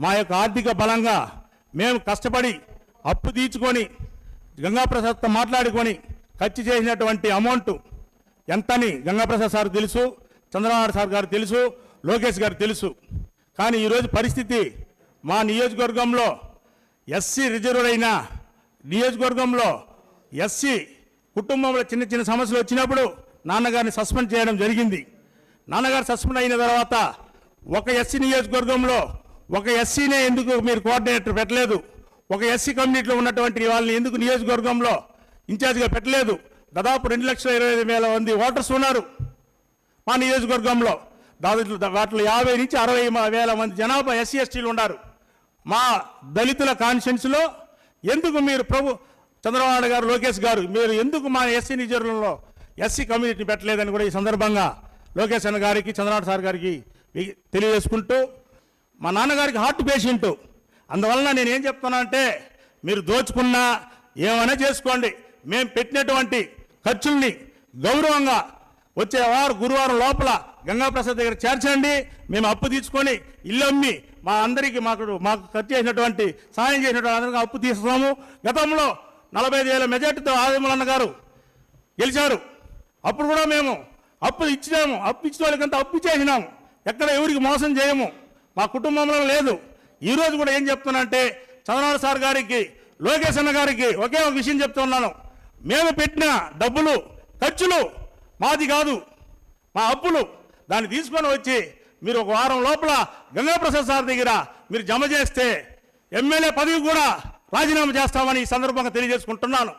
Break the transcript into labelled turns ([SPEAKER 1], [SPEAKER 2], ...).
[SPEAKER 1] మా యొక్క ఆర్థిక బలంగా మేము కష్టపడి అప్పు తీర్చుకొని గంగాప్రసాద్తో మాట్లాడుకొని ఖర్చు చేసినటువంటి అమౌంట్ ఎంతని గంగాప్రసాద్ సార్ తెలుసు, చంద్రబాబు సార్ గారు తెలుసు, లోకేష్ గారు తెలుసు. కానీ ఈరోజు పరిస్థితి మా నియోజకవర్గంలో ఎస్సీ రిజర్వ్డ్ అయిన నియోజకవర్గంలో ఎస్సీ కుటుంబంలో చిన్న చిన్న సమస్యలు వచ్చినప్పుడు నాన్నగారిని సస్పెండ్ చేయడం జరిగింది. నాన్నగారు సస్పెండ్ అయిన తర్వాత ఒక ఎస్సీ నియోజకవర్గంలో ఒక ఎస్సీనే ఎందుకు మీరు కోఆర్డినేటర్ పెట్టలేదు, ఒక ఎస్సీ కమ్యూనిటీలో ఉన్నటువంటి వాళ్ళని ఎందుకు నియోజకవర్గంలో ఇన్ఛార్జిగా పెట్టలేదు? దాదాపు 2,25,000 మంది ఓటర్స్ ఉన్నారు మా నియోజకవర్గంలో. వాటిలో 50 నుంచి 60,000 మంది జనాభా ఎస్సీ ఎస్టీలు ఉన్నారు. మా దళితుల కాన్స్టిట్యున్సీలో ఎందుకు మీరు చంద్రబాబు గారు, లోకేష్ గారు మీరు ఎందుకు మా ఎస్సీ నియోజకవర్గంలో ఎస్సీ కమ్యూనిటీని పెట్టలేదని కూడా ఈ సందర్భంగా లోకేష్ అన్న గారికి, చంద్రబాబు సార్ గారికి తెలియజేసుకుంటూ, మా నాన్నగారికి హార్ట్ పేషెంట్, అందువలన నేను ఏం చెప్తున్నానంటే మీరు దోచుకున్నా ఏమైనా చేసుకోండి, మేము పెట్టినటువంటి ఖర్చుల్ని గౌరవంగా వచ్చే గురువారం లోపల గంగాప్రసాద్ దగ్గర చేర్చండి. మేము అప్పు తీసుకొని ఇల్లు అమ్మి మా అందరికీ మాకు ఖర్చు చేసినటువంటి సహాయం చేసినటువంటి అందరికీ అప్పు తీస్తాము. గతంలో 45,000 మెజార్టీతో ఆదిమూలన్న గారు గెలిచారు. అప్పుడు కూడా మేము అప్పు ఇచ్చినాము, అప్పు ఇచ్చిన వాళ్ళకంతా అప్పు చేసినాము, ఎక్కడ ఎవరికి మోసం చేయము, మా కుటుంబంలో లేదు. ఈరోజు కూడా ఏం చెప్తున్నానంటే చంద్రబాబు సార్ గారికి, లోకేష్ అన్న గారికి ఒకే ఒక విషయం చెప్తున్నాను. మేము పెట్టిన డబ్బులు ఖర్చులు మాది కాదు, మా అప్పులు. దాన్ని తీసుకొని వచ్చి మీరు ఒక వారం లోపల గంగాప్రసాద్ సార్ దగ్గర మీరు జమ చేస్తే ఎమ్మెల్యే పదవి కూడా రాజీనామా చేస్తామని ఈ సందర్భంగా తెలియజేసుకుంటున్నాను.